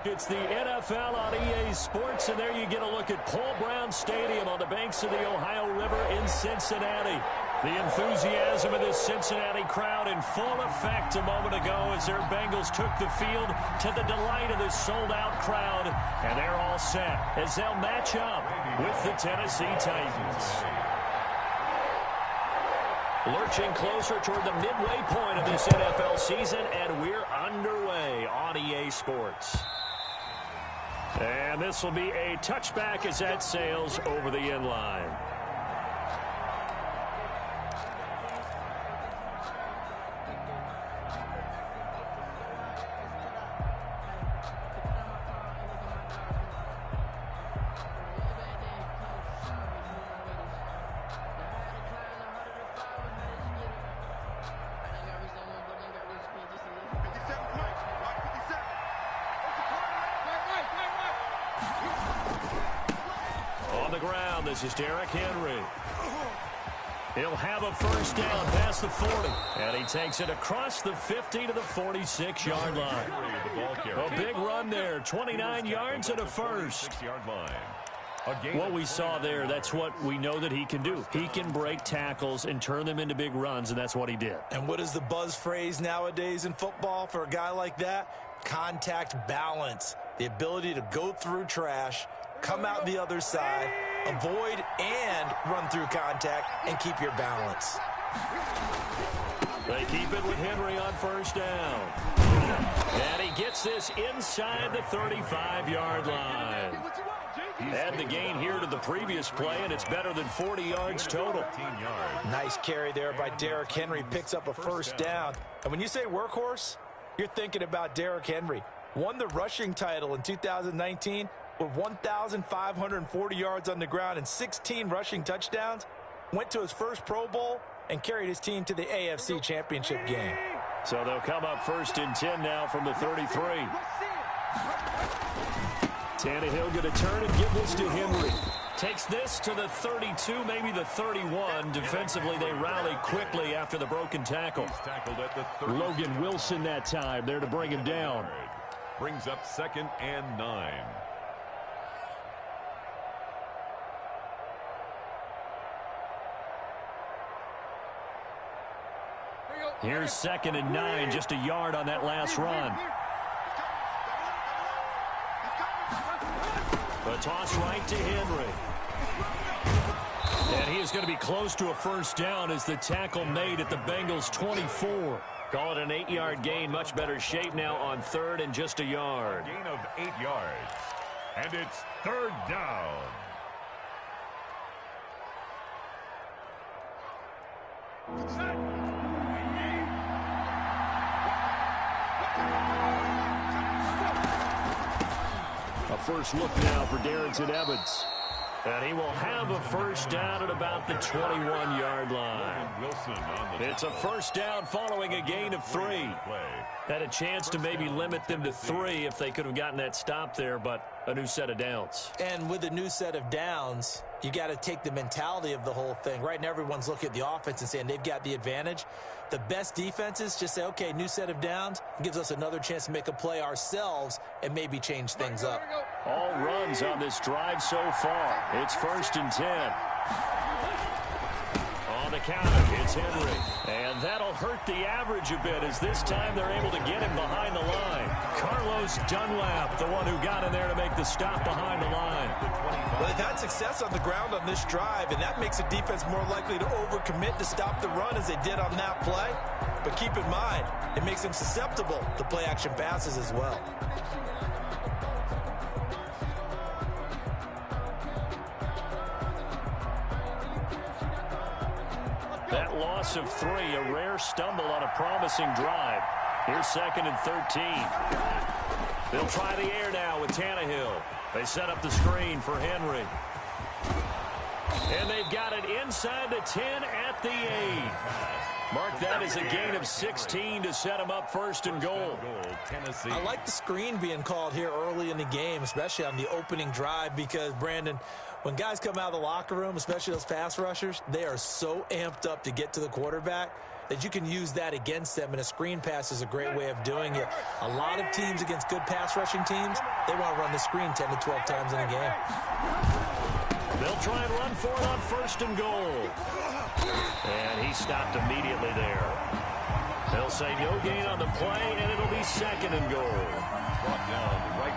It's the NFL on EA Sports, and there you get a look at Paul Brown Stadium on the banks of the Ohio River in Cincinnati. The enthusiasm of this Cincinnati crowd in full effect a moment ago as their Bengals took the field to the delight of this sold-out crowd, and they're all set as they'll match up with the Tennessee Titans. Lurching closer toward the midway point of this NFL season, and we're underway on EA Sports. And this will be a touchback as that sails over the end line. This is Derrick Henry. He'll have a first down past the 40. And he takes it across the 50 to the 46-yard line. A big run there. 29 yards and a first. What we saw there, that's what we know that he can do. He can break tackles and turn them into big runs, and that's what he did. And what is the buzz phrase nowadays in football for a guy like that? Contact balance. The ability to go through trash, come out the other side, avoid and run through contact, and keep your balance. They keep it with Henry on first down. And he gets this inside the 35-yard line. Add the gain here to the previous play, and it's better than 40 yards total. Nice carry there by Derrick Henry. Picks up a first down. And when you say workhorse, you're thinking about Derrick Henry. Won the rushing title in 2019 with 1,540 yards on the ground and 16 rushing touchdowns. Went to his first Pro Bowl and carried his team to the AFC Championship game. So they'll come up first and 10 now from the 33. Tannehill going to turn and give this to Henry. Takes this to the 32, maybe the 31. Defensively, they rally quickly after the broken tackle. Logan Wilson that time there to bring him down. Brings up 2nd and 9. Here's 2nd and 9, just a yard on that last run. The toss right to Henry. And he is going to be close to a first down as the tackle made at the Bengals' 24. Call it an 8-yard gain. Much better shape now on 3rd and just a yard. Gain of 8 yards. And it's 3rd down. A first look now for Darrington Evans. And he will have a first down at about the 21-yard line. It's a first down following a gain of 3. Had a chance to maybe limit them to 3 if they could have gotten that stop there, but a new set of downs. And with a new set of downs, you got to take the mentality of the whole thing. Right now, everyone's looking at the offense and saying they've got the advantage. The best defenses just say, okay, new set of downs. It gives us another chance to make a play ourselves and maybe change things up. All runs on this drive so far. It's 1st and 10. On the counter, it's Henry. And that'll hurt the average a bit as this time they're able to get him behind the line. Carlos Dunlap, the one who got in there to make the stop behind the line. Well, they've had success on the ground on this drive, and that makes a defense more likely to overcommit to stop the run as they did on that play. But keep in mind, it makes them susceptible to play-action passes as well. That loss of 3, a rare stumble on a promising drive. Here's 2nd and 13. They'll try the air now with Tannehill. They set up the screen for Henry. And they've got it inside the 10 at the 8. Mark that as a gain of 16 to set them up 1st and goal. I like the screen being called here early in the game, especially on the opening drive, because, Brandon, When guys come out of the locker room, especially those pass rushers, they are so amped up to get to the quarterback that you can use that against them, and a screen pass is a great way of doing it. A lot of teams against good pass rushing teams, they want to run the screen 10 to 12 times in a game. They'll try and run for it on 1st and goal. And he stopped immediately there. They'll say no gain on the play, and it'll be 2nd and goal.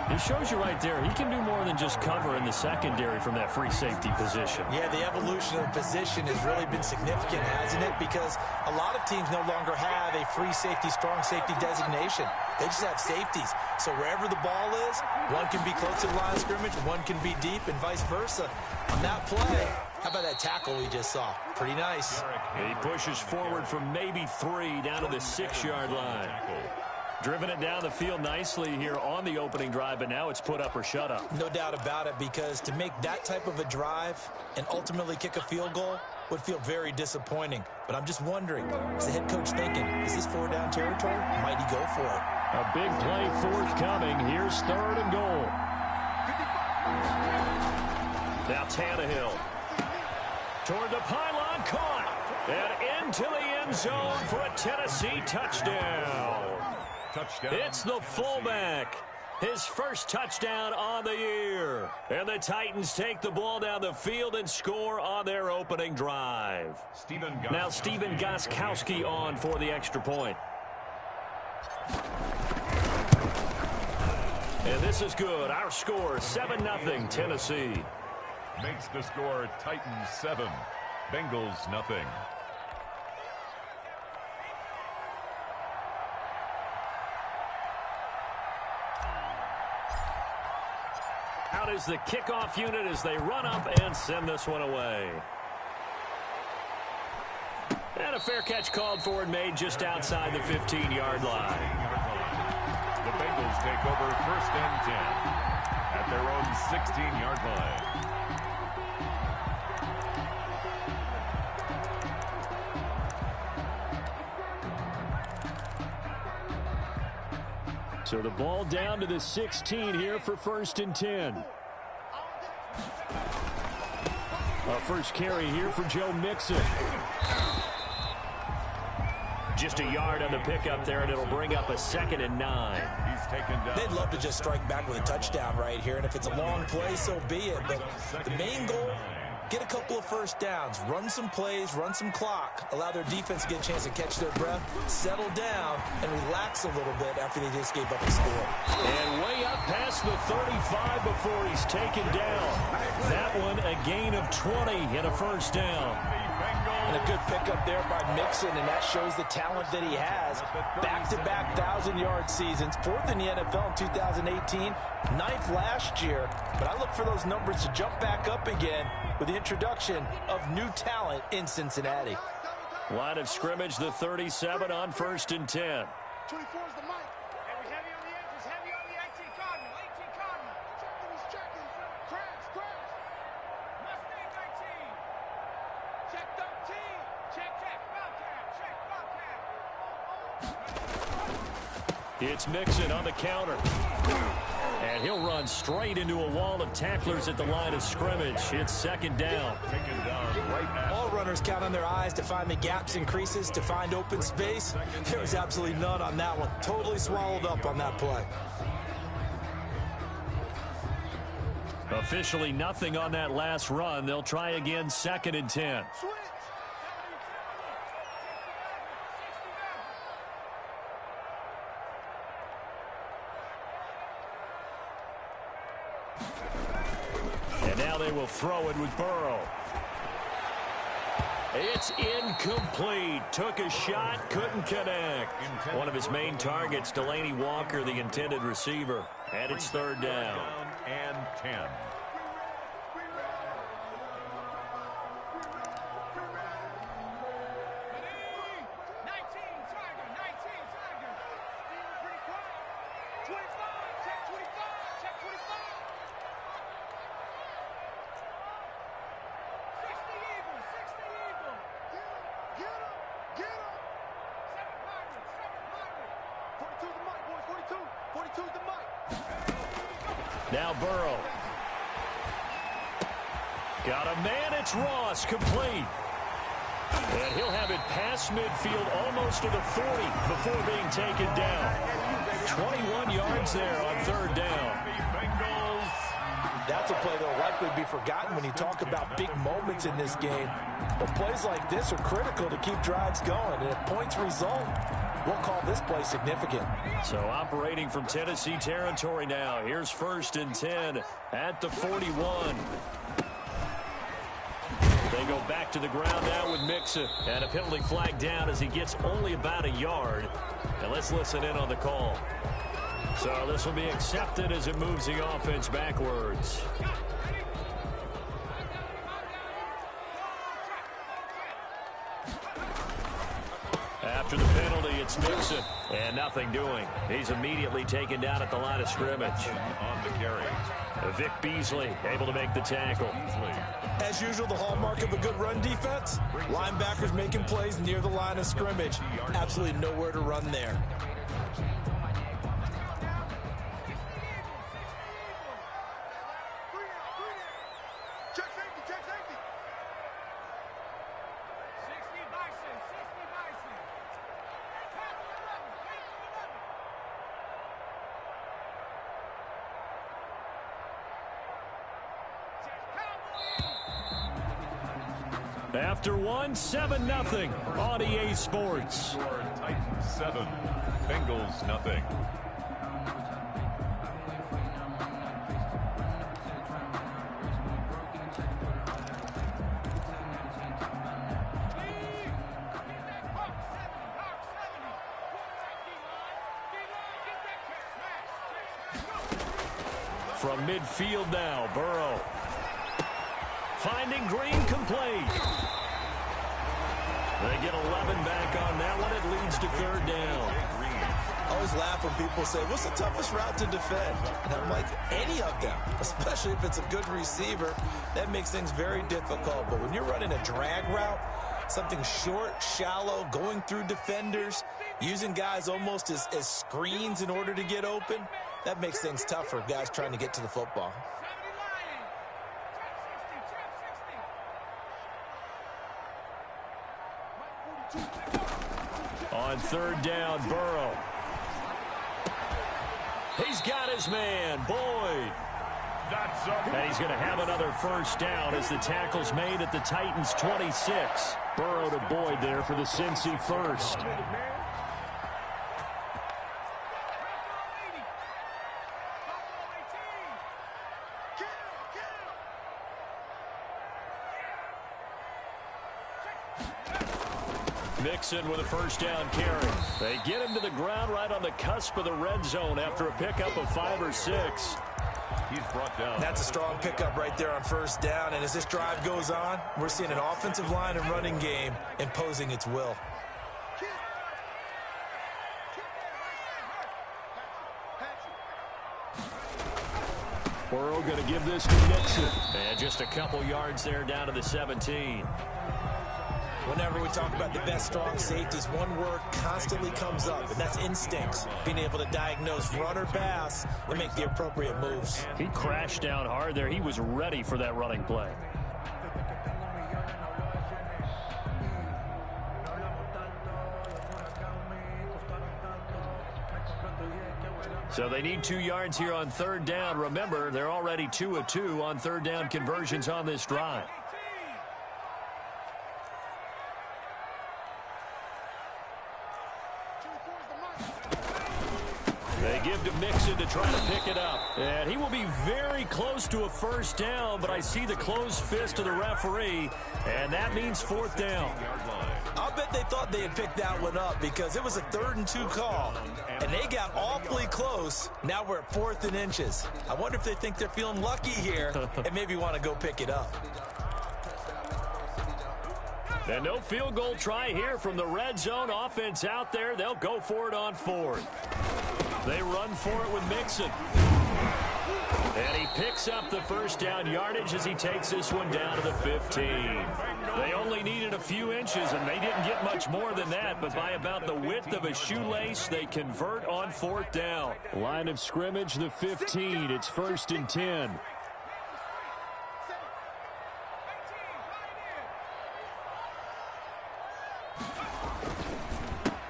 It shows you right there, he can do more than just cover in the secondary from that free safety position. Yeah, the evolution of the position has really been significant, hasn't it? Because a lot of teams no longer have a free safety, strong safety designation. They just have safeties. So wherever the ball is, one can be close to the line of scrimmage, one can be deep, and vice versa. On that play, how about that tackle we just saw? Pretty nice. And he pushes forward from maybe 3 down to the 6-yard line. Driven it down the field nicely here on the opening drive, but now it's put up or shut up. No doubt about it, because to make that type of a drive and ultimately kick a field goal would feel very disappointing. But I'm just wondering, is the head coach thinking, is this 4-down territory? Might he go for it? A big play forthcoming. Here's 3rd and goal. Now Tannehill. Toward the pylon, caught. And into the end zone for a Tennessee touchdown. It's the fullback. His first touchdown on the year. And the Titans take the ball down the field and score on their opening drive. Now Stephen Gostkowski on for the extra point. And this is good. Our score, 7-0 Tennessee. Makes the score Titans 7, Bengals nothing. Out is the kickoff unit as they run up and send this one away. And a fair catch called for and made just outside the 15-yard line. The Bengals take over 1st and 10 at their own 16-yard line. So the ball down to the 16 here for 1st and 10. A first carry here for Joe Mixon. Just a yard on the pickup there, and it'll bring up a 2nd and 9. He's taken down. They'd love to just strike back with a touchdown right here, and if it's a long play, so be it. But the main goal, get a couple of first downs, run some plays, run some clock, allow their defense to get a chance to catch their breath, settle down, and relax a little bit after they just gave up a score. And way up past the 35 before he's taken down. That one a gain of 20 and a first down. And a good pickup there by Mixon, and that shows the talent that he has. Back-to-back 1,000-yard seasons, 4th in the NFL in 2018, 9th last year. But I look for those numbers to jump back up again with the introduction of new talent in Cincinnati. Line of scrimmage, the 37 on 1st and 10. 24 is the mic. Heavy on the edges, heavy on the 18 Cardinal, 18 Cardinal. Checking, he's checking. Crash. Mustang 19. Check 13. Check. Bobcat. It's Mixon on the counter. And he'll run straight into a wall of tacklers at the line of scrimmage. It's 2nd down. All runners count on their eyes to find the gaps and creases, to find open space. There was absolutely none on that one. Totally swallowed up on that play. Officially nothing on that last run. They'll try again, 2nd and 10. And now they will throw it with Burrow. It's incomplete. Took a shot, couldn't connect. One of his main targets, Delaney Walker, the intended receiver. And it's 3rd down. And 10. Now Burrow. Got a man, it's Ross, complete. And he'll have it past midfield almost to the 40 before being taken down. 21 yards there on third down. That's a play that will likely be forgotten when you talk about big moments in this game. But plays like this are critical to keep drives going. And if points result, we'll call this play significant. So operating from Tennessee territory now. Here's 1st and 10 at the 41. They go back to the ground now with Mixon. And a penalty flag down as he gets only about a yard. And let's listen in on the call. So this will be accepted as it moves the offense backwards. After the penalty, it's Mixon. And nothing doing. He's immediately taken down at the line of scrimmage. On the carry. Vic Beasley able to make the tackle. As usual, the hallmark of a good run defense, linebackers making plays near the line of scrimmage. Absolutely nowhere to run there. Check safety, check safety. 60 Bison, 60 Bison. After one, 7-0 on EA Sports. Titans 7, Bengals nothing. From midfield now, Burrow. Finding Green, complete. They get 11 back on that one. It leads to third down. I always laugh when people say, what's the toughest route to defend? And I'm like, any of them, especially if it's a good receiver. That makes things very difficult. But when you're running a drag route, something short, shallow, going through defenders, using guys almost as screens in order to get open, that makes things tough for guys trying to get to the football. On third down, Burrow. He's got his man, Boyd. That's up. And he's going to have another first down as the tackle's made at the Titans' 26. Burrow to Boyd there for the Cincy first. Mixon with a first down carry. They get him to the ground right on the cusp of the red zone after a pickup of 5 or 6. He's brought down. That's a strong pickup right there on first down. And as this drive goes on, we're seeing an offensive line and running game imposing its will. Burrow going to give this to Mixon. And just a couple yards there down to the 17. Whenever we talk about the best strong safeties, one word constantly comes up, and that's instincts. Being able to diagnose run or pass and make the appropriate moves. He crashed down hard there. He was ready for that running play. So they need 2 yards here on third down. Remember, they're already 2 of 2 on third down conversions on this drive. They give to Mixon to try to pick it up. And he will be very close to a first down, but I see the closed fist of the referee, and that means fourth down. I'll bet they thought they had picked that one up because it was a 3rd and 2 call, and they got awfully close. Now we're at 4th and inches. I wonder if they think they're feeling lucky here and maybe want to go pick it up. And no field goal try here from the red zone. Offense out there. They'll go for it on 4th. They run for it with Mixon. And he picks up the first down yardage as he takes this one down to the 15. They only needed a few inches, and they didn't get much more than that, but by about the width of a shoelace, they convert on 4th down. Line of scrimmage, the 15. It's 1st and 10.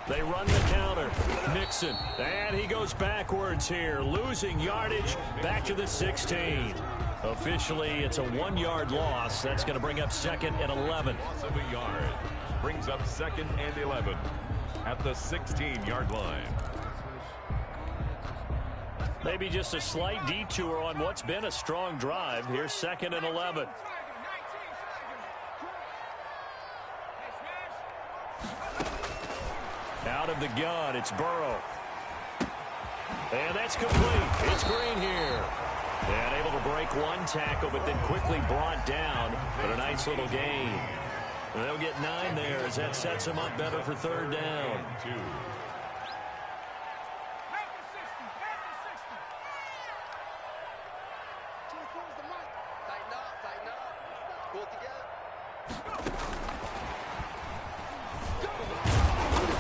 They run the counter. Mixon. And he goes backwards here. Losing yardage back to the 16. Officially, it's a 1-yard loss. That's going to bring up 2nd and 11. Loss of a yard. Brings up 2nd and 11 at the 16-yard line. Maybe just a slight detour on what's been a strong drive. Here's 2nd and 11. Out of the gun, it's Burrow. And that's complete. It's Green here. And able to break one tackle, but then quickly brought down. But a nice little gain. And they'll get 9 there as that sets them up better for 3rd down. 2.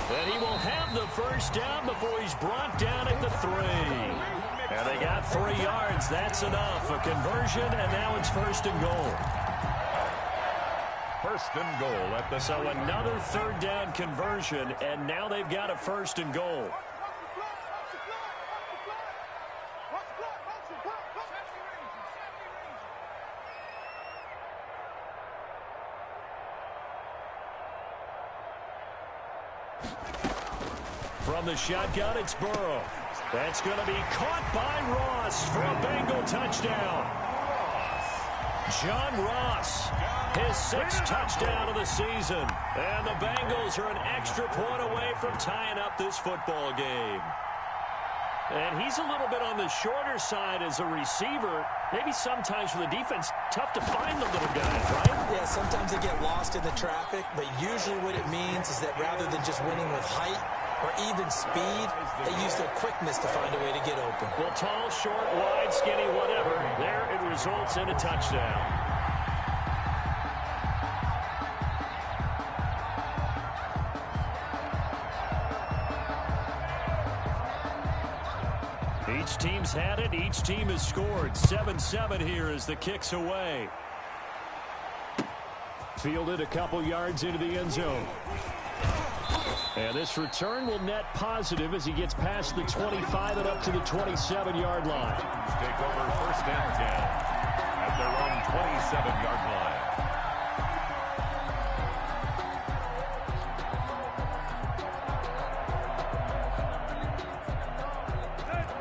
And he will have the first down before he's brought down at the 3. And they got 3 yards. That's enough. A conversion, and now it's 1st and goal. 1st and goal at the So another 3rd down conversion, and now they've got a 1st and goal. From the shotgun, it's Burrow. That's going to be caught by Ross for a Bengal touchdown. John Ross, his 6th touchdown of the season. And the Bengals are an extra point away from tying up this football game. And he's a little bit on the shorter side as a receiver. Maybe sometimes for the defense, tough to find the little guys, right? Yeah, sometimes they get lost in the traffic, but usually what it means is that rather than just winning with height or even speed, they use their quickness to find a way to get open. Well, tall, short, wide, skinny, whatever. There it results in a touchdown. Each team's had it. Each team has scored. 7-7 here as the kick's away. Fielded a couple yards into the end zone. And this return will net positive as he gets past the 25 and up to the 27-yard line. Take over 1st and 10 at their own 27-yard line.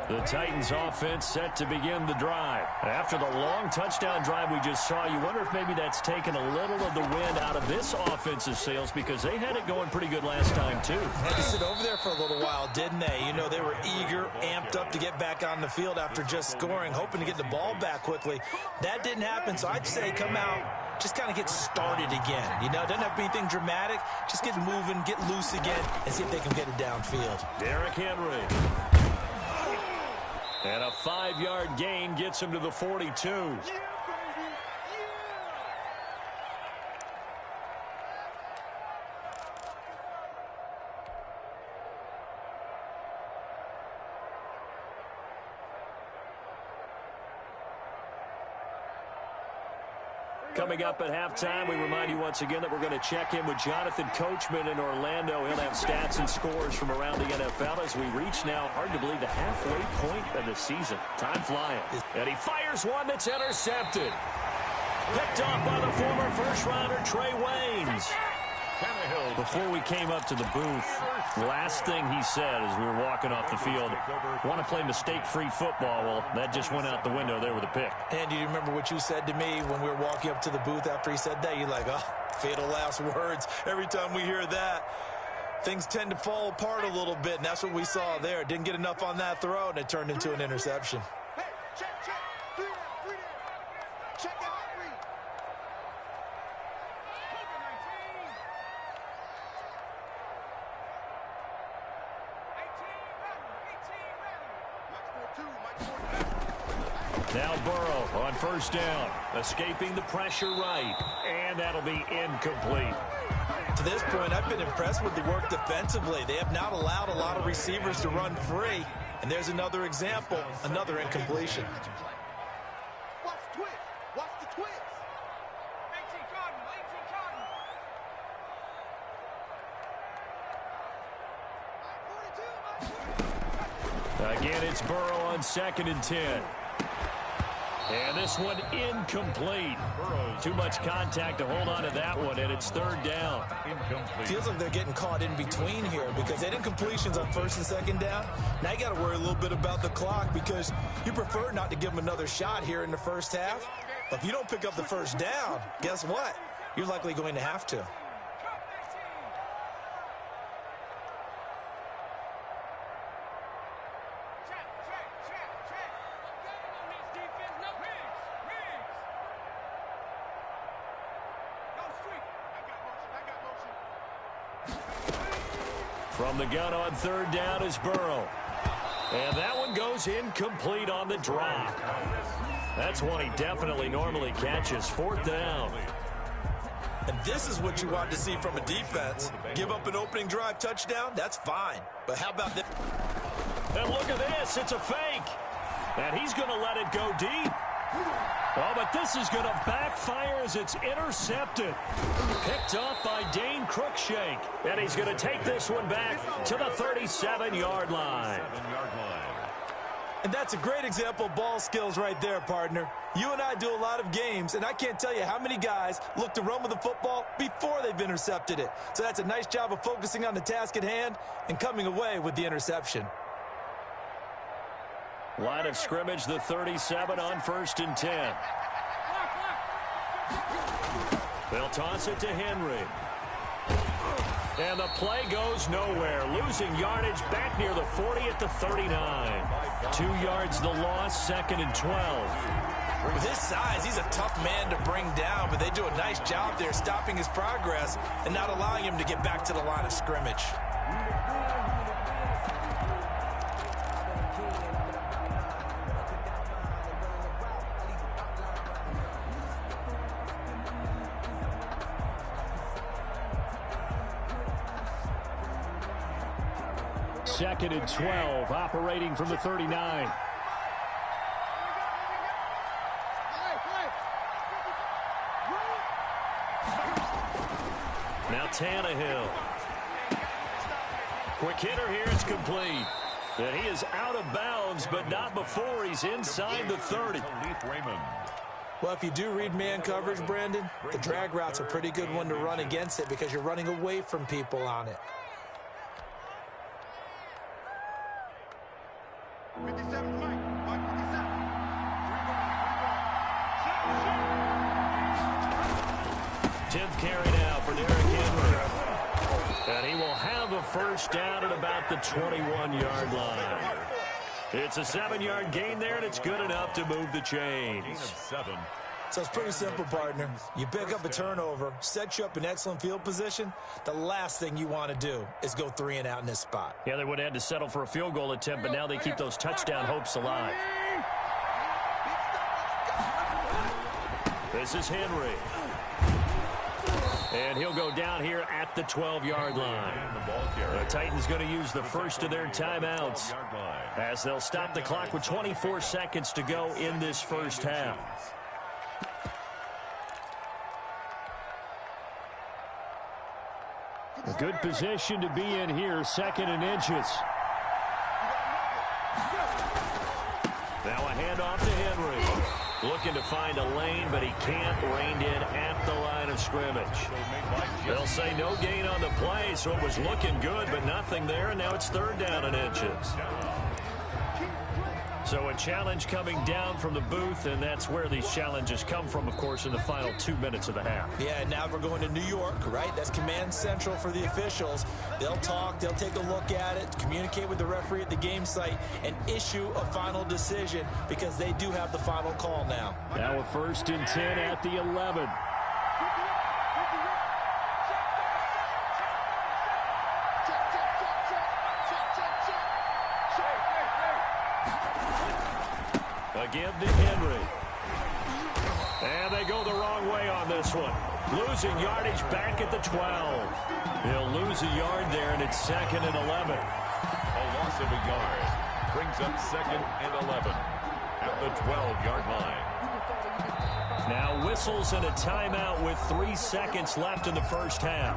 The Titans offense set to begin the drive. After the long touchdown drive we just saw, you wonder if maybe that's taken a little of the wind out of this offensive sails because they had it going pretty good last time too. Had to sit over there for a little while, didn't they? You know, they were eager, amped up to get back on the field after just scoring, hoping to get the ball back quickly. That didn't happen, so I'd say come out, just kind of get started again. You know, it doesn't have to be anything dramatic. Just get moving, get loose again, and see if they can get it downfield. Derrick Henry. And a 5-yard gain gets him to the 42. Coming up at halftime, we remind you once again that we're going to check in with Jonathan Coachman in Orlando. He'll have stats and scores from around the NFL as we reach now, hard to believe, the halfway point of the season. Time flying. And he fires one that's intercepted. Picked off by the former first-rounder Trey Waynes. Before we came up to the booth, last thing he said as we were walking off the field, want to play mistake-free football. Well, that just went out the window there with a pick. And do you remember what you said to me when we were walking up to the booth after he said that? You're like, oh, fatal last words. Every time we hear that, things tend to fall apart a little bit, and that's what we saw there. Didn't get enough on that throw, and it turned into an interception. Hey, check. 3 down. Check out 3. Now Burrow on first down, escaping the pressure right, and that'll be incomplete. To this point, I've been impressed with the work defensively. They have not allowed a lot of receivers to run free, and there's another example, another incompletion. Watch the twist. Watch the twist. 18 Cardinal. Again, it's Burrow on 2nd and 10. And this one incomplete. Too much contact to hold on to that one, and it's 3rd down. Incomplete. Feels like they're getting caught in between here because they did incompletions on 1st and 2nd down. Now you got to worry a little bit about the clock because you prefer not to give them another shot here in the first half. But if you don't pick up the 1st down, guess what? You're likely going to have to. From the gun on 3rd down is Burrow. And that one goes incomplete on the drop. That's one he definitely normally catches. 4th down. And this is what you want to see from a defense. Give up an opening drive touchdown, that's fine. But how about this? And look at this. It's a fake. And he's going to let it go deep. Oh, but this is going to backfire as it's intercepted. Picked up by Dane Cruikshank. And he's going to take this one back to the 37-yard line. And that's a great example of ball skills right there, partner. You and I do a lot of games, and I can't tell you how many guys look to run with the football before they've intercepted it. So that's a nice job of focusing on the task at hand and coming away with the interception. Line of scrimmage, the 37 on 1st and 10. They'll toss it to Henry. And the play goes nowhere. Losing yardage back near the 40 at the 39. 2 yards the loss, 2nd and 12. With his size, he's a tough man to bring down, but they do a nice job there stopping his progress and not allowing him to get back to the line of scrimmage. Second and 12, operating from the 39. Now Tannehill. Quick hitter here, it's complete. And he is out of bounds, but not before he's inside the 30. Well, if you do read man coverage, Brandon, the drag route's a pretty good one to run against it because you're running away from people on it. 57 Mike. Mike 57. Tenth carry now for Derrick Henry. And he will have a 1st down at about the 21-yard line. It's a 7-yard gain there, and it's good enough to move the chains. 7. So it's pretty simple, partner. You pick up a turnover, set you up in excellent field position. The last thing you want to do is go 3 and out in this spot. Yeah, they would have had to settle for a field goal attempt, but now they keep those touchdown hopes alive. This is Henry. And he'll go down here at the 12-yard line. The Titans going to use the first of their timeouts as they'll stop the clock with 24 seconds to go in this first half. A good position to be in here, 2nd and inches. Now a handoff to Henry. Looking to find a lane, but he can't. Reined in at the line of scrimmage. They'll say no gain on the play, so it was looking good, but nothing there, and now it's 3rd down and inches. So a challenge coming down from the booth, and that's where these challenges come from, of course, in the final 2 minutes of the half. Yeah, and now we're going to New York, right? That's command central for the officials. They'll talk, they'll take a look at it, communicate with the referee at the game site, and issue a final decision because they do have the final call now. Now a 1st and 10 at the 11. Again to Henry. And they go the wrong way on this one. Losing yardage back at the 12. He'll lose a yard there, and it's 2nd and 11. A loss of a yard brings up 2nd and 11 at the 12-yard line. Now whistles and a timeout with 3 seconds left in the first half.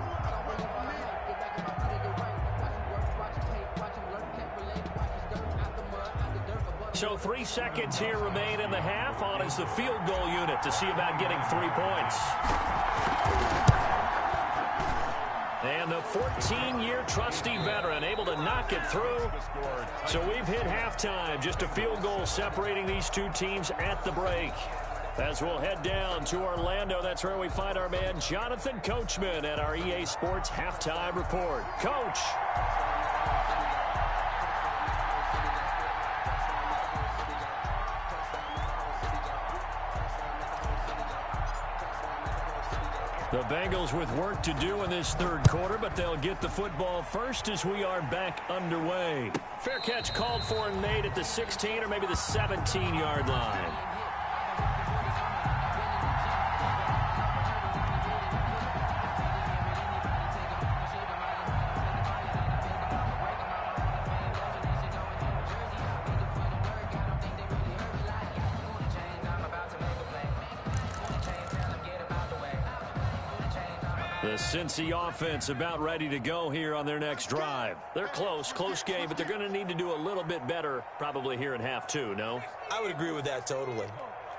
So 3 seconds here remain in the half. On is the field goal unit to see about getting 3 points. And the 14-year trusty veteran able to knock it through. So we've hit halftime. Just a field goal separating these two teams at the break. As we'll head down to Orlando, that's where we find our man Jonathan Coachman at our EA Sports Halftime Report. Coach. The Bengals with work to do in this third quarter, but they'll get the football first as we are back underway. Fair catch called for and made at the 16 or maybe the 17-yard line. The Cincy offense about ready to go here on their next drive. They're close game, but they're going to need to do a little bit better probably here in half two, no? I would agree with that totally.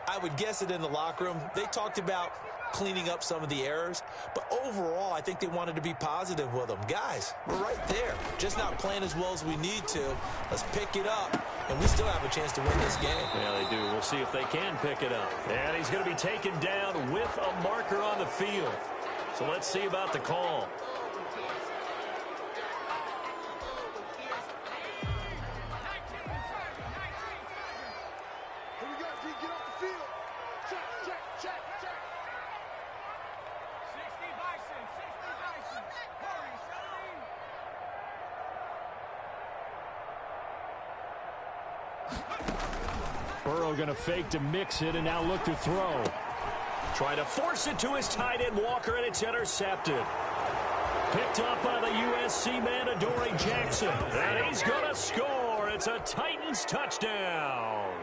I would guess it in the locker room. They talked about cleaning up some of the errors, but overall, I think they wanted to be positive with them. Guys, we're right there. Just not playing as well as we need to. Let's pick it up, and we still have a chance to win this game. Yeah, they do. We'll see if they can pick it up. And he's going to be taken down with a marker on the field. So let's see about the call. Here we go, G. Get off the field. Check. 60 Bison. 40, 70. Burrow going to fake to mix it and now look to throw. Trying to force it to his tight end, Walker, and it's intercepted. Picked up by the USC man, Adoree Jackson. And he's going to score. It's a Titans touchdown.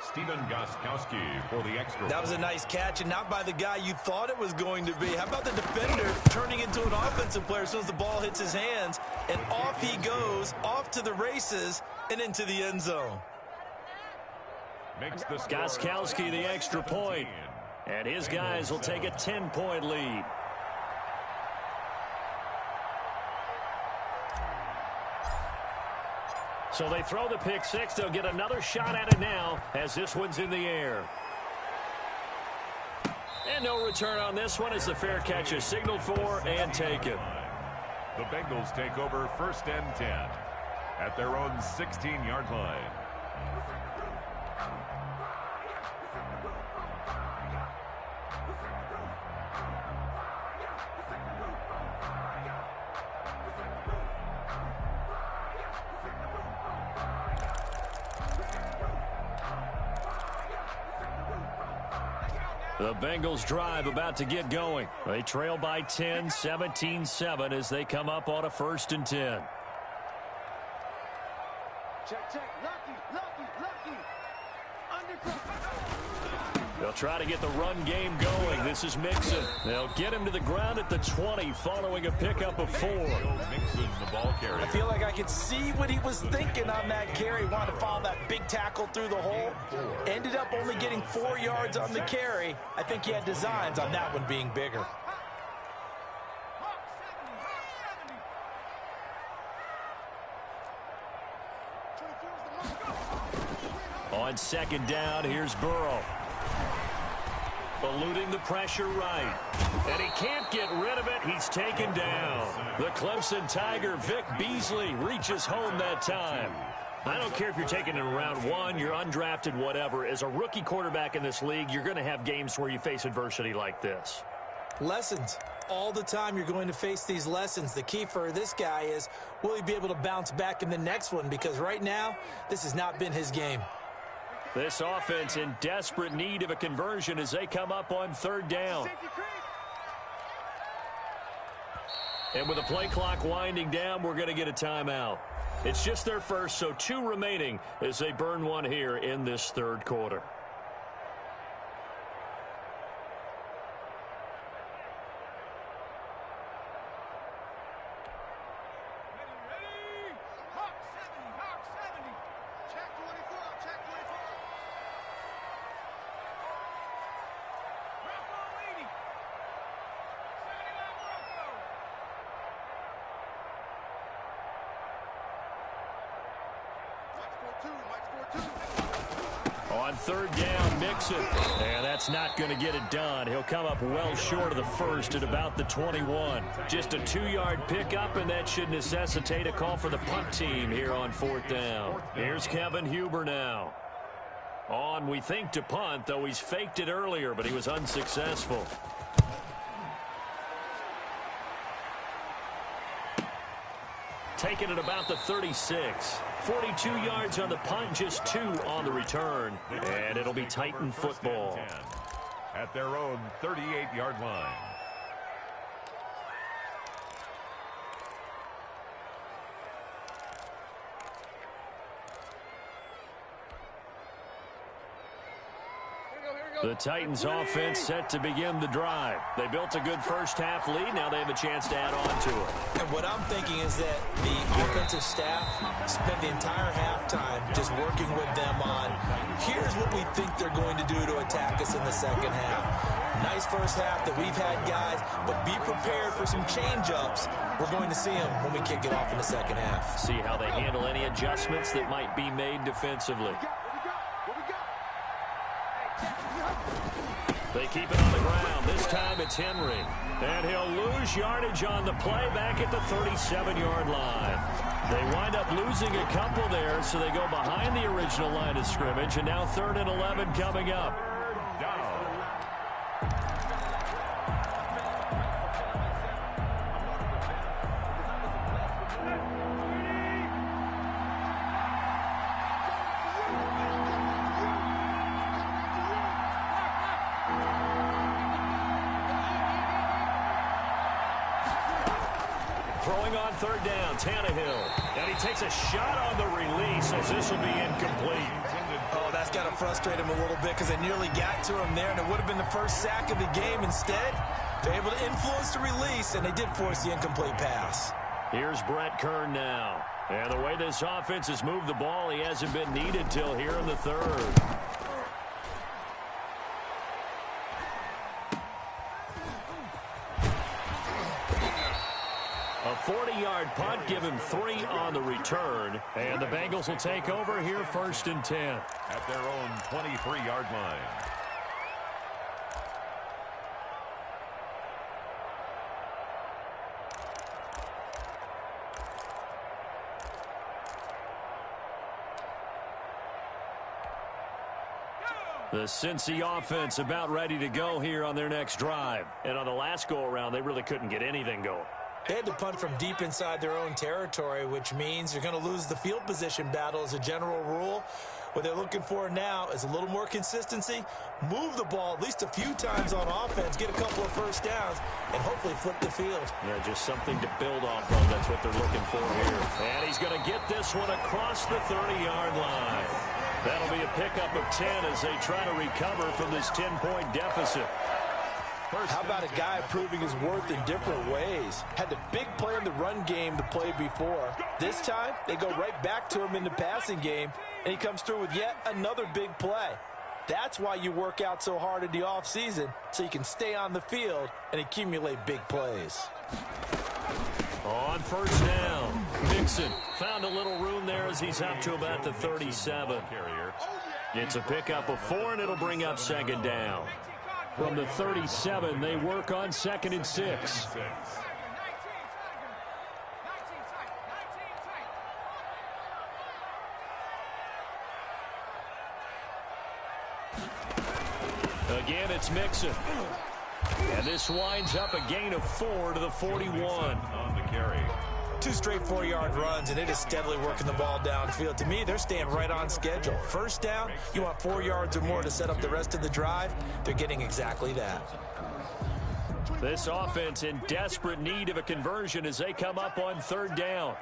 Stephen Gostkowski for the extra. That was a nice catch, and not by the guy you thought it was going to be. How about the defender turning into an offensive player as soon as the ball hits his hands, and off he goes, off to the races, and into the end zone. Makes the Gostkowski the extra point. And his guys will take a 10-point lead. So they throw the pick six. They'll get another shot at it now as this one's in the air. And no return on this one as the fair catch is signaled for and taken. The Bengals take over 1st and 10 at their own 16-yard line. The Bengals drive about to get going. They trail by 10, 17-7 as they come up on a 1st and 10. Check. Lucky. They'll try to get the run game going. This is Mixon. They'll get him to the ground at the 20 following a pickup of 4. Mixon, the ball carrier. I feel like I could see what he was thinking on that carry. Wanted to follow that big tackle through the hole. Ended up only getting 4 yards on the carry. I think he had designs on that one being bigger. On 2nd down, here's Burrow. Eluding the pressure right. And he can't get rid of it. He's taken down. The Clemson Tiger, Vic Beasley, reaches home that time. I don't care if you're taking it in round 1, you're undrafted, whatever. As a rookie quarterback in this league, you're going to have games where you face adversity like this. Lessons. All the time you're going to face these lessons. The key for this guy is, will he be able to bounce back in the next one? Because right now, this has not been his game. This offense in desperate need of a conversion as they come up on 3rd down. And with the play clock winding down, we're going to get a timeout. It's just their first, so 2 remaining as they burn one here in this 3rd quarter. Hawk 70. Check 24. On third down, Mixon. And that's not going to get it done. He'll come up well short of the first at about the 21. Just a 2-yard pickup, and that should necessitate a call for the punt team here on fourth down. Here's Kevin Huber now. On, we think, to punt, though he's faked it earlier, but he was unsuccessful. Taken at about the 36. 42 yards on the punt, just 2 on the return. And it'll be Titan football. At their own 38-yard line. The Titans offense set to begin the drive. They built a good first-half lead. Now they have a chance to add on to it. And what I'm thinking is that the offensive staff spent the entire halftime just working with them on, here's what we think they're going to do to attack us in the second half. Nice first half that we've had, guys, but be prepared for some change-ups. We're going to see them when we kick it off in the second half. See how they handle any adjustments that might be made defensively. They keep it on the ground. This time it's Henry. And he'll lose yardage on the play back at the 37-yard line. They wind up losing a couple there, so they go behind the original line of scrimmage, and now 3rd and 11 coming up. Throwing on third down, Tannehill. And he takes a shot on the release as this will be incomplete. Oh, that's got to frustrate him a little bit because they nearly got to him there, and it would have been the first sack of the game. Instead, they're able to influence the release, and they did force the incomplete pass. Here's Brett Kern now. And the way this offense has moved the ball, he hasn't been needed till here in the 3rd. A 40-yard punt, give him 3 on the return. And the Bengals will take over here 1st and 10. At their own 23-yard line. The Cincy offense about ready to go here on their next drive. And on the last go-around, they really couldn't get anything going. They had to punt from deep inside their own territory, which means you're going to lose the field position battle as a general rule. What they're looking for now is a little more consistency, move the ball at least a few times on offense, get a couple of first downs, and hopefully flip the field. Yeah, just something to build off of. That's what they're looking for here. And he's going to get this one across the 30-yard line. That'll be a pickup of 10 as they try to recover from this 10-point deficit. How about a guy proving his worth in different ways? Had the big play in the run game to play before. This time, they go right back to him in the passing game, and he comes through with yet another big play. That's why you work out so hard in the offseason, so you can stay on the field and accumulate big plays. On first down, Mixon found a little room there as he's up to about the 37. It's a pickup of 4, and it'll bring up 2nd down. From the 37, they work on 2nd and 6. Again, it's Mixon. And this winds up a gain of 4 to the 41. On the carry. 2 straight 4-yard runs, and it is steadily working the ball downfield. To me, they're staying right on schedule. First down, you want 4 yards or more to set up the rest of the drive. They're getting exactly that. This offense in desperate need of a conversion as they come up on 3rd down.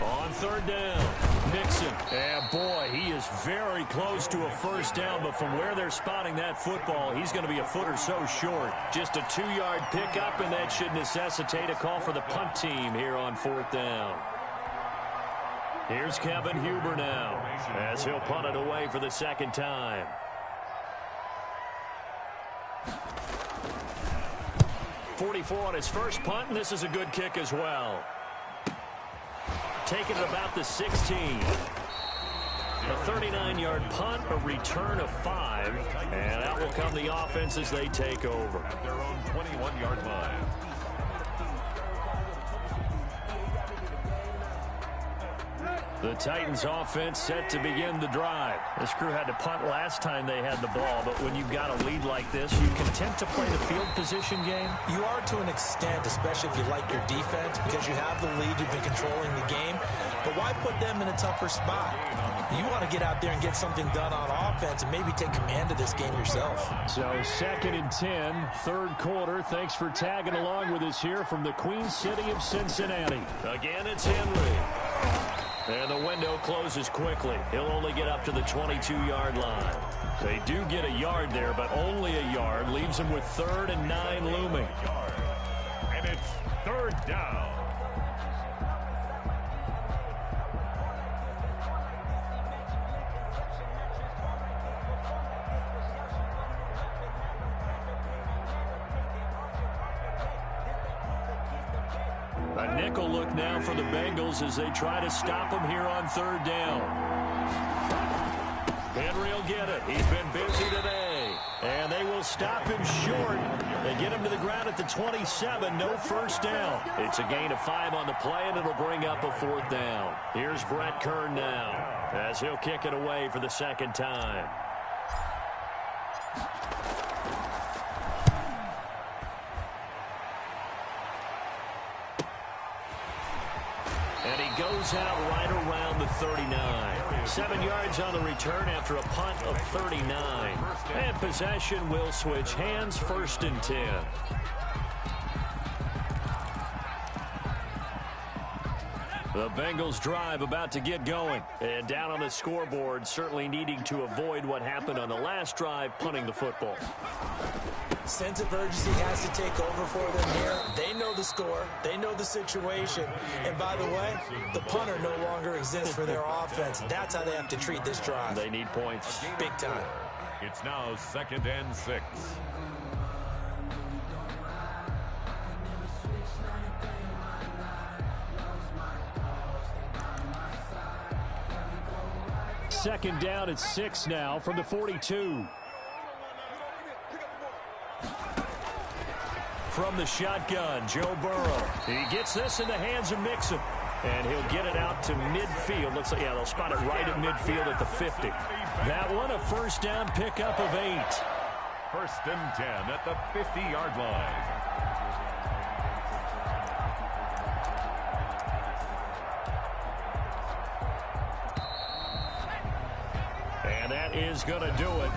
On 3rd down, Mixon. And boy, he is very close to a first down, but from where they're spotting that football, he's going to be a foot or so short. Just a 2-yard pickup, and that should necessitate a call for the punt team here on 4th down. Here's Kevin Huber now as he'll punt it away for the 2nd time. .44 on his first punt, and this is a good kick as well. taken at about the 16. A 39-yard punt, a return of 5, and out will come the offense as they take over. At their own 21-yard line. The Titans offense set to begin the drive. This crew had to punt last time they had the ball, but when you've got a lead like this, you content to play the field position game? You are to an extent, especially if you like your defense, because you have the lead, you've been controlling the game. But why put them in a tougher spot? You want to get out there and get something done on offense and maybe take command of this game yourself. So 2nd and 10, third quarter. Thanks for tagging along with us here from the Queen City of Cincinnati. Again, it's Henry. And the window closes quickly. He'll only get up to the 22-yard line. They do get a yard there, but only a yard. Leaves them with 3rd and 9 looming. And it's 3rd down. A nickel look now for the Bengals as they try to stop him here on 3rd down. Henry will get it. He's been busy today. And they will stop him short. They get him to the ground at the 27. No first down. It's a gain of 5 on the play, and it'll bring up a 4th down. Here's Brett Kern now as he'll kick it away for the 2nd time. And he goes out right around the 39. 7 yards on the return after a punt of 39. And possession will switch hands, 1st and 10. The Bengals drive about to get going. And down on the scoreboard, certainly needing to avoid what happened on the last drive, punting the football. Sense of urgency has to take over for them here. They know the score. They know the situation. And by the way, the punter no longer exists for their offense. That's how they have to treat this drive. They need points. Big time. It's now 2nd and 6. Second down at 6 now from the 42. From the shotgun, Joe Burrow. He gets this in the hands of Mixon. And he'll get it out to midfield. Looks like, yeah, they'll spot it right at midfield at the 50. That one, a 1st down pickup of 8. 1st and 10 at the 50-yard line. And that is going to do it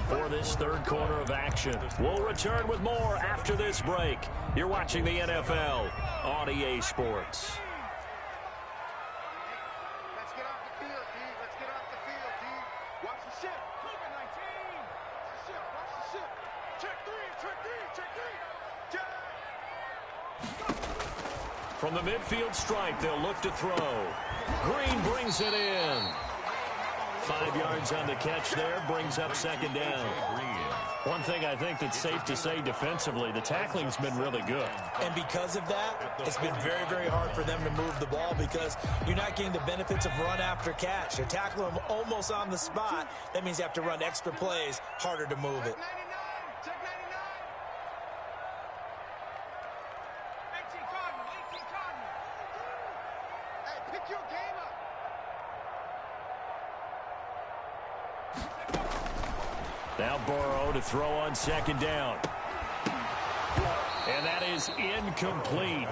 for this 3rd quarter of action. We'll return with more after this break. You're watching the NFL on EA Sports. Let's get off the field, D. Let's get off the field, D. Watch the ship. COVID-19. Watch the ship. Watch the ship. Check 3. Check 3. Check 3. Check. From the midfield stripe, they'll look to throw. Green brings it in. 5 yards on the catch there, brings up 2nd down. One thing I think that's safe to say defensively, the tackling's been really good. And because of that, it's been very, very hard for them to move the ball because you're not getting the benefits of run after catch. You're tackling them almost on the spot. That means you have to run extra plays, harder to move it. Check 99. 18 Cardinal. 18 Cardinal. Hey, pick your game up. Now Burrow to throw on 2nd down. And that is incomplete.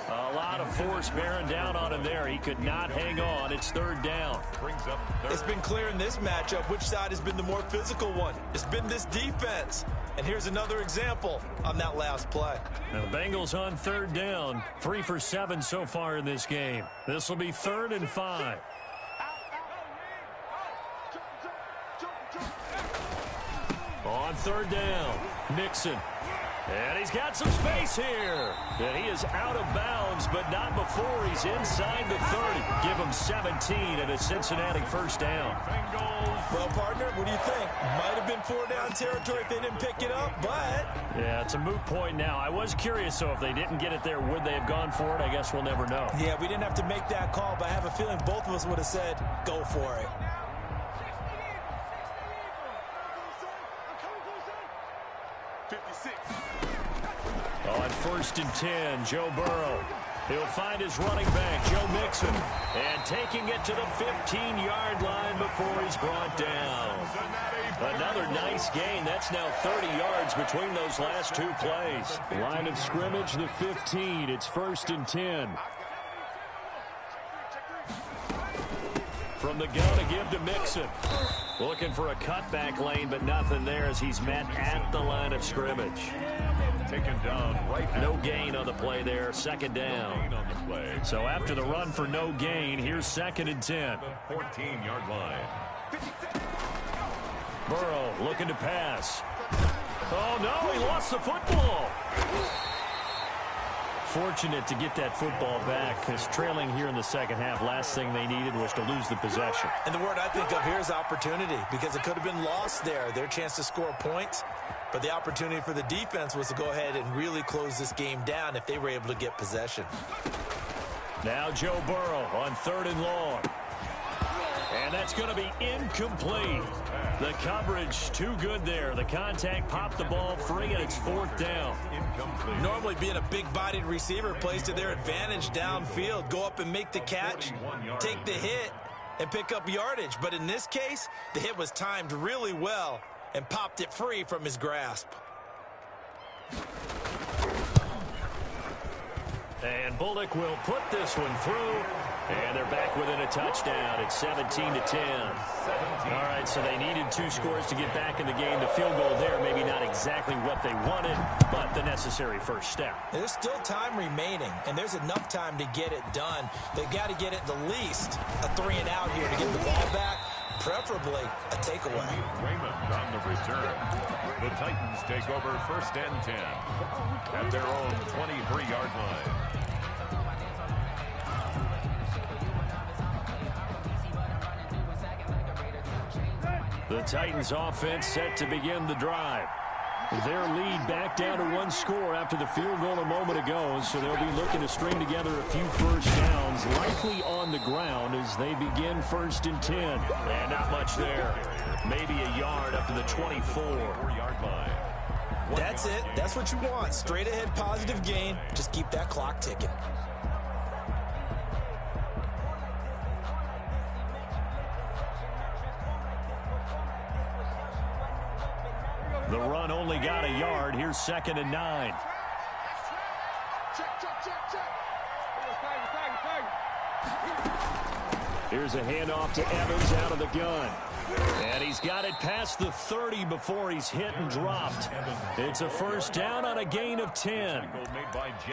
A lot of force bearing down on him there. He could not hang on. It's 3rd down. Brings up 3rd. It's been clear in this matchup which side has been the more physical one. It's been this defense. And here's another example on that last play. Now the Bengals on 3rd down. 3 for 7 so far in this game. This will be 3rd and 5. On 3rd down, Mixon. And he's got some space here. And he is out of bounds, but not before he's inside the 30. Give him 17 and a Cincinnati first down. Well, partner, what do you think? Might have been 4-down territory if they didn't pick it up, but... Yeah, it's a moot point now. I was curious, so if they didn't get it there, would they have gone for it? I guess we'll never know. Yeah, we didn't have to make that call, but I have a feeling both of us would have said, go for it. On 1st and 10, Joe Burrow. He'll find his running back, Joe Mixon, and taking it to the 15-yard line before he's brought down. Another nice gain. That's now 30 yards between those last two plays. Line of scrimmage, the 15. It's 1st and 10. From the gun to give to Mixon. Looking for a cutback lane, but nothing there as he's met at the line of scrimmage. Taken down right. No gain on the play there. 2nd down. So after the run for no gain, here's 2nd and 10. 14-yard line. Burrow looking to pass. Oh, no, he lost the football. Fortunate to get that football back because trailing here in the second half, last thing they needed was to lose the possession. And the word I think of here is opportunity because it could have been lost there. Their chance to score points. But the opportunity for the defense was to go ahead and really close this game down if they were able to get possession. Now Joe Burrow on 3rd and long. And that's going to be incomplete. The coverage too good there. The contact popped the ball free, and it's 4th down. Incomplete. Normally being a big-bodied receiver plays to their advantage downfield. Go up and make the catch, take the hit, and pick up yardage. But in this case, the hit was timed really well and popped it free from his grasp. And Bullock will put this one through. And they're back within a touchdown. It's 17-10. All right, so they needed 2 scores to get back in the game. The field goal there, maybe not exactly what they wanted, but the necessary first step. There's still time remaining, and there's enough time to get it done. They've got to get at the least a 3-and-out here to get the ball back, preferably a takeaway. Raymond on the return. The Titans take over 1st and 10 at their own 23-yard line. The Titans offense set to begin the drive. Their lead back down to 1 score after the field goal a moment ago, so they'll be looking to string together a few first downs, likely on the ground as they begin 1st and 10. And not much there. Maybe a yard up to the 24-yard line. That's it. That's what you want. Straight ahead positive gain. Just keep that clock ticking. The run only got a yard. Here's 2nd and 9. Here's a handoff to Evans out of the gun. And he's got it past the 30 before he's hit and dropped. It's a first down on a gain of 10.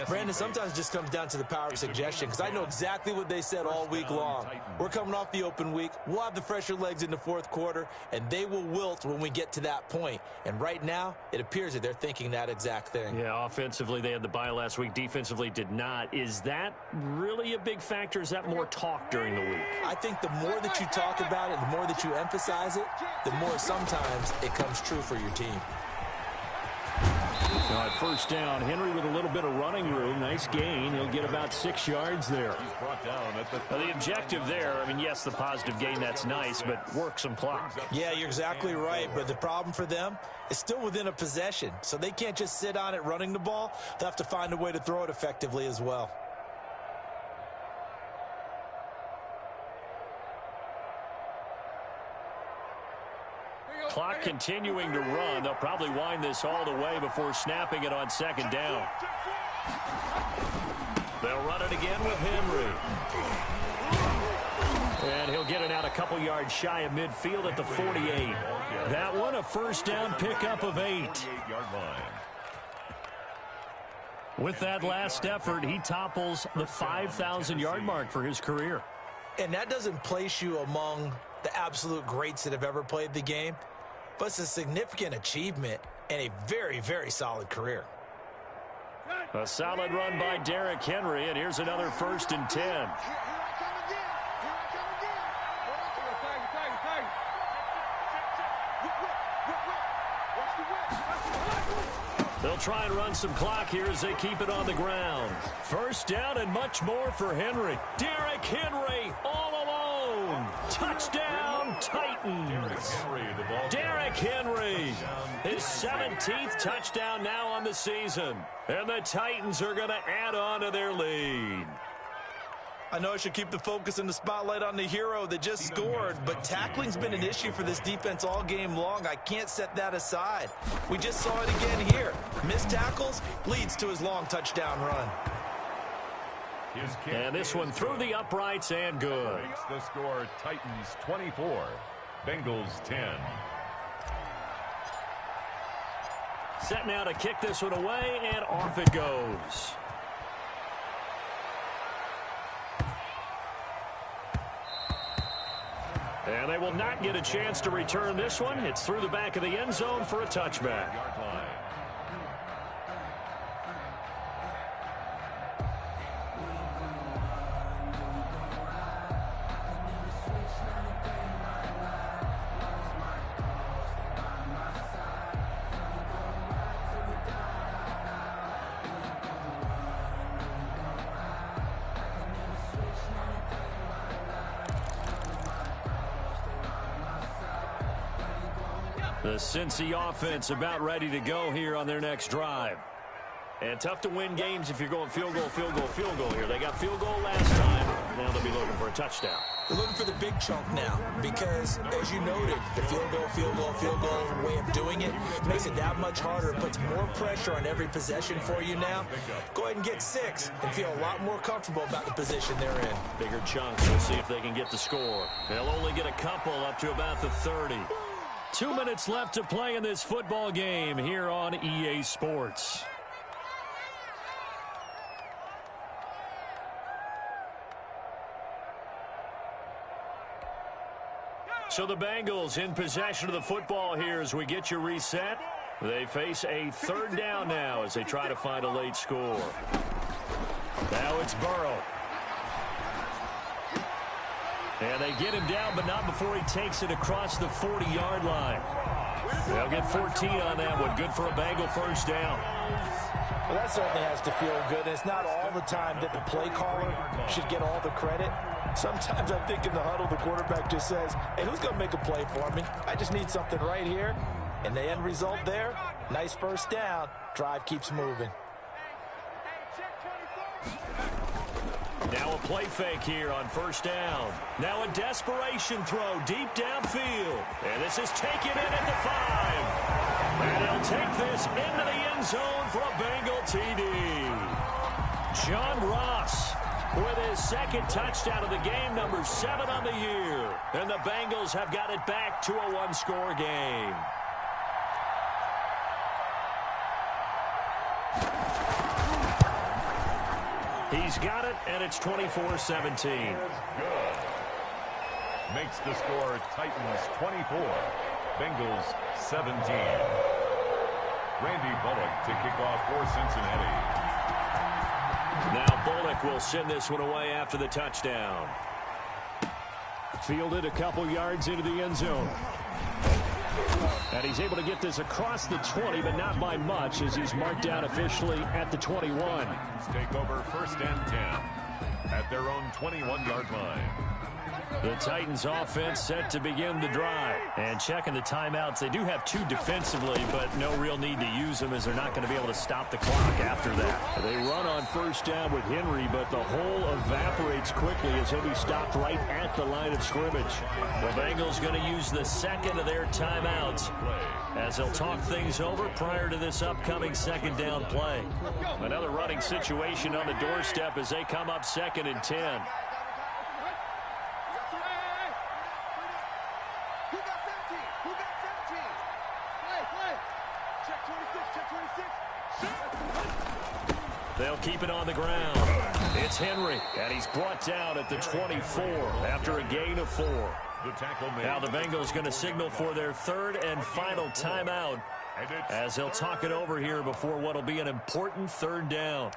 Brandon, sometimes it just comes down to the power of suggestion because I know exactly what they said all week long. We're coming off the open week. We'll have the fresher legs in the 4th quarter, and they will wilt when we get to that point. And right now, it appears that they're thinking that exact thing. Yeah, offensively, they had the bye last week. Defensively, did not. Is that really a big factor? Is that more talk during the week? I think the more that you talk about it, the more that you emphasize it, the more sometimes it comes true for your team. Now at first down, Henry with a little bit of running room. Nice gain. He'll get about 6 yards there. Now the objective there, I mean, yes, the positive gain, that's nice, but work some clock. Yeah, you're exactly right, but the problem for them is still within a possession, so they can't just sit on it running the ball. They'll have to find a way to throw it effectively as well. Clock continuing to run. They'll probably wind this all the way before snapping it on 2nd down. They'll run it again with Henry. And he'll get it out a couple yards shy of midfield at the 48. That one a first down pickup of 8. With that last effort, he topples the 5,000-yard mark for his career. And that doesn't place you among the absolute greats that have ever played the game, but it's a significant achievement and a very, very solid career. A solid run by Derrick Henry, and here's another 1st and 10. Here I come again. Here I come again. Whip. They'll try and run some clock here as they keep it on the ground. 1st down and much more for Henry. Derrick Henry all alone. Touchdown, Titans. Derrick Henry, his 17th touchdown now on the season. And the Titans are going to add on to their lead. I know I should keep the focus and the spotlight on the hero that just scored, but tackling's been an issue for this defense all game long. I can't set that aside. We just saw it again here. Missed tackles leads to his long touchdown run. And this one through the uprights and good. Makes the score Titans 24, Bengals 10. Set now to kick this one away, and off it goes. And they will not get a chance to return this one. It's through the back of the end zone for a touchback. The Cincy offense about ready to go here on their next drive. And tough to win games if you're going field goal, field goal, field goal here. They got field goal last time. Now they'll be looking for a touchdown. They're looking for the big chunk now because, as you noted, the field goal way of doing it makes it that much harder. It puts more pressure on every possession for you now. Go ahead and get 6 and feel a lot more comfortable about the position they're in. Bigger chunks. We'll see if they can get the score. They'll only get a couple up to about the 30. 2 minutes left to play in this football game here on EA Sports. So the Bengals in possession of the football here as we get you reset. They face a 3rd down now as they try to find a late score. Now it's Burrow. And they get him down, but not before he takes it across the 40-yard line. They'll get 14 on that one. Good for a Bengal 1st down. Well, that certainly has to feel good. And it's not all the time that the play caller should get all the credit. Sometimes I think in the huddle, the quarterback just says, hey, who's going to make a play for me? I just need something right here. And the end result there, nice 1st down. Drive keeps moving. Now a play fake here on 1st down. Now a desperation throw deep downfield. And this is taken in at the 5. And he'll take this into the end zone for a Bengal TD. John Ross with his 2nd touchdown of the game, number 7 on the year. And the Bengals have got it back to a 1-score game. He's got it, and it's 24-17. Makes the score Titans 24, Bengals 17. Randy Bullock to kick off for Cincinnati. Now Bullock will send this one away after the touchdown. Fielded a couple yards into the end zone. And he's able to get this across the 20, but not by much as he's marked down officially at the 21. Take over 1st and 10 at their own 21-yard line. The Titans offense set to begin the drive. And checking the timeouts, they do have 2 defensively, but no real need to use them as they're not going to be able to stop the clock after that. They run on 1st down with Henry, but the hole evaporates quickly as he'll be stopped right at the line of scrimmage. The Bengals going to use the 2nd of their timeouts as they'll talk things over prior to this upcoming 2nd down play. Another running situation on the doorstep as they come up 2nd and 10. They'll keep it on the ground. It's Henry, and he's brought down at the 24 after a gain of 4. The tackle made. Now the Bengals going to signal for their 3rd and final timeout as he'll talk it over here before what will be an important third down.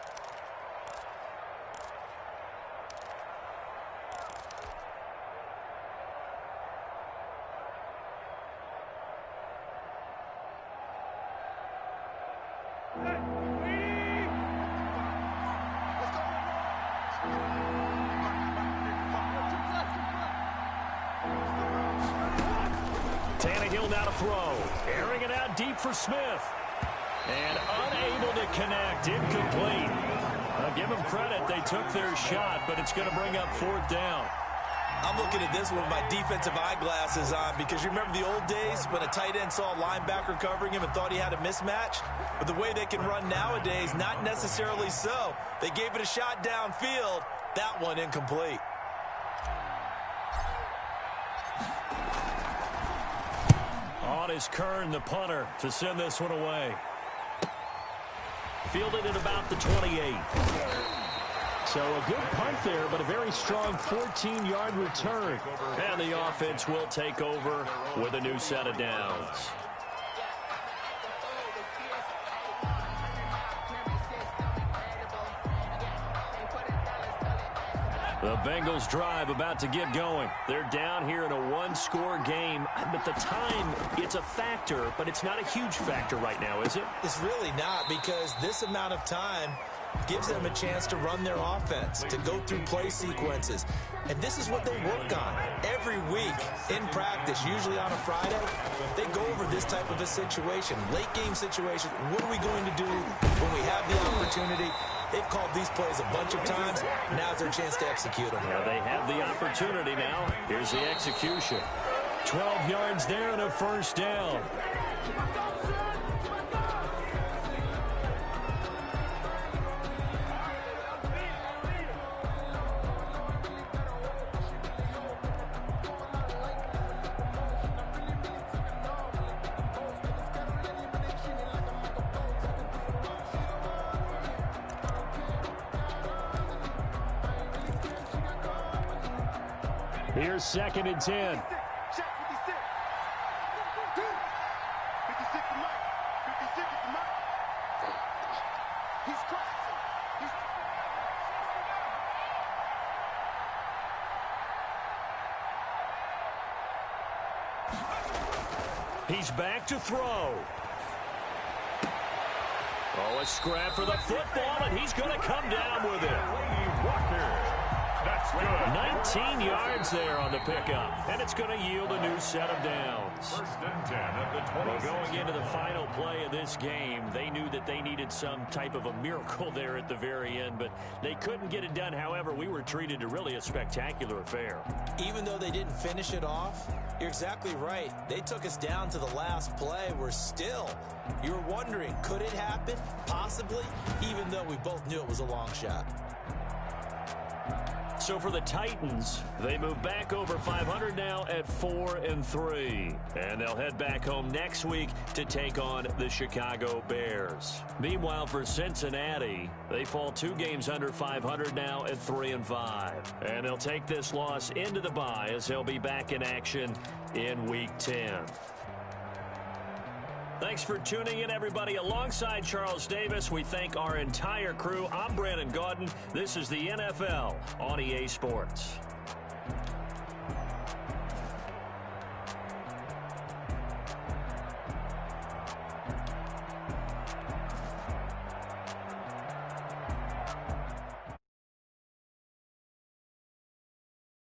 Now to throw. Airing it out deep for Smith. And unable to connect. Incomplete. I'll give them credit. They took their shot, but it's going to bring up fourth down. I'm looking at this with my defensive eyeglasses on because you remember the old days when a tight end saw a linebacker covering him and thought he had a mismatch? But the way they can run nowadays, not necessarily so. They gave it a shot downfield. That one incomplete. On is Kern, the punter, to send this one away. Fielded at about the 28. So a good punt there, but a very strong 14-yard return. And the offense will take over with a new set of downs. The Bengals drive about to get going. They're down here in a one-score game. But the time, it's a factor, but it's not a huge factor right now, is it? It's really not, because this amount of time gives them a chance to run their offense, to go through play sequences. And this is what they work on every week in practice, usually on a Friday. They go over this type of a situation, late-game situation. What are we going to do when we have the opportunity? They've called these plays a bunch of times. Now's their chance to execute them. Well, they have the opportunity now. Here's the execution. 12 yards there and a first down. Here's 2nd and 10. Check 56. 56 is Mike. 56 is Mike. He's crossing. He's back to throw. Oh, a scrap for the football, and he's going to come down with it. That's good. 19 yards there on the pickup, and it's going to yield a new set of downs. First and 10 at the 26. Well, going into the final play of this game, they knew that they needed some type of a miracle there at the very end, but they couldn't get it done. However, we were treated to really a spectacular affair. Even though they didn't finish it off, you're exactly right. They took us down to the last play. We're still, you were wondering, could it happen? Possibly, even though we both knew it was a long shot. So for the Titans, they move back over 500 now at 4-3. And they'll head back home next week to take on the Chicago Bears. Meanwhile, for Cincinnati, they fall 2 games under 500 now at 3-5. And they'll take this loss into the bye as they'll be back in action in Week 10. Thanks for tuning in, everybody. Alongside Charles Davis, we thank our entire crew. I'm Brandon Gaudin. This is the NFL on EA Sports.